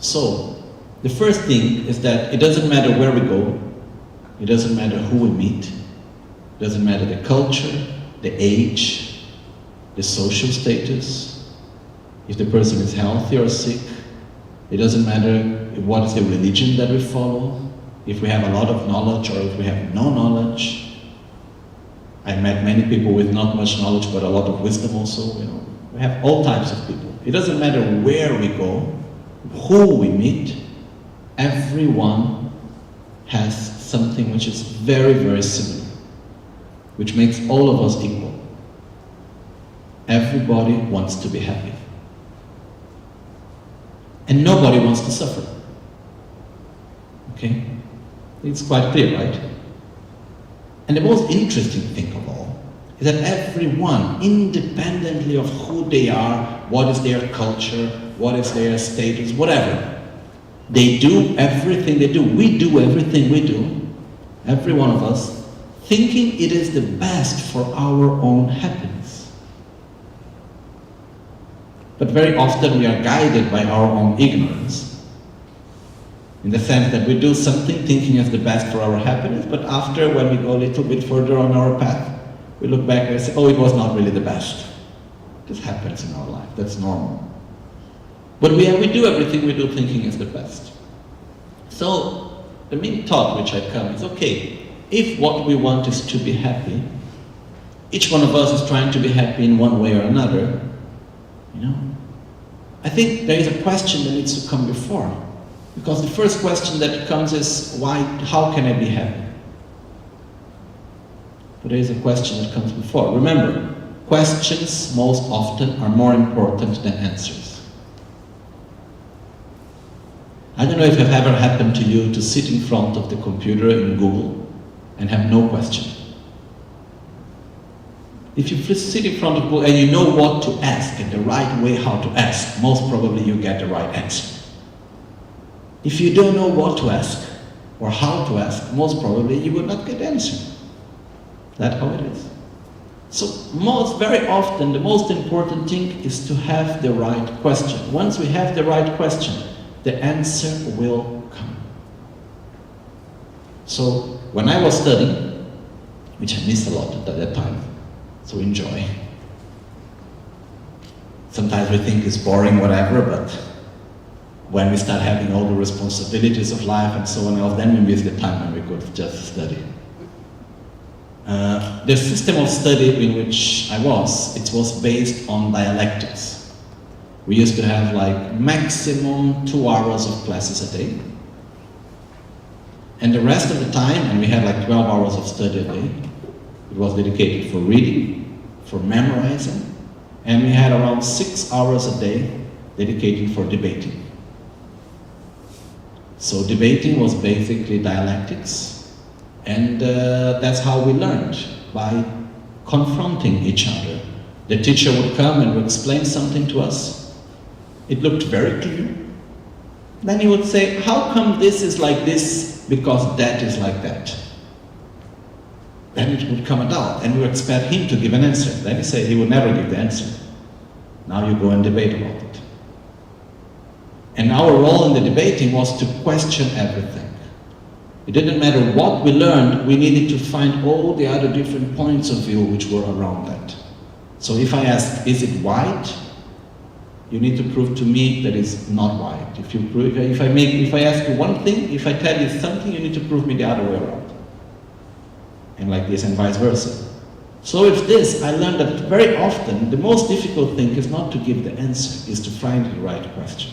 So, the first thing is that it doesn't matter where we go, it doesn't matter who we meet, it doesn't matter the culture, the age, the social status, if the person is healthy or sick, it doesn't matter what is the religion that we follow, if we have a lot of knowledge or if we have no knowledge. I met many people with not much knowledge but a lot of wisdom also, you know. We have all types of people. It doesn't matter where we go, who we meet, everyone has something which is very, very similar, which makes all of us equal. Everybody wants to be happy. And nobody wants to suffer. Okay? It's quite clear, right? And the most interesting thing of all is that everyone, independently of who they are, what is their culture, what is their status, whatever, they do everything they do. We do everything we do, every one of us, thinking it is the best for our own happiness. But very often we are guided by our own ignorance, in the sense that we do something thinking it's the best for our happiness, but after, when we go a little bit further on our path, we look back and say, oh, it was not really the best. This happens in our life, that's normal. But we do everything we do thinking it's the best. So, the main thought which I come is, okay, if what we want is to be happy, each one of us is trying to be happy in one way or another, you know, I think there is a question that needs to come before. Because the first question that comes is, how can I be happy? But there is a question that comes before. Remember, questions most often are more important than answers. I don't know if it ever happened to you to sit in front of the computer in Google and have no question. If you sit in front of Google and you know what to ask and the right way how to ask, most probably you get the right answer. If you don't know what to ask or how to ask, most probably you will not get the answer. That's how it is. So very often the most important thing is to have the right question. Once we have the right question, the answer will come. So when I was studying, which I missed a lot at that time, so enjoy. Sometimes we think it's boring, whatever, but when we start having all the responsibilities of life and so on else, then we miss the time when we could just study. The system of study in which I was, it was based on dialectics. We used to have like maximum 2 hours of classes a day. And the rest of the time, and we had like 12 hours of study a day, it was dedicated for reading, for memorizing, and we had around 6 hours a day dedicated for debating. So debating was basically dialectics, and that's how we learned, by confronting each other. The teacher would come and would explain something to us. It looked very clear. Then he would say, how come this is like this because that is like that? Then it would come out, and we would expect him to give an answer. Then he said he would never give the answer. Now you go and debate about it. And our role in the debating was to question everything. It didn't matter what we learned, we needed to find all the other different points of view which were around that. So if I ask, is it white? You need to prove to me that it's not white. If I ask you one thing, if I tell you something, you need to prove me the other way around. And like this, and vice versa. So with this, I learned that very often the most difficult thing is not to give the answer, is to find the right question.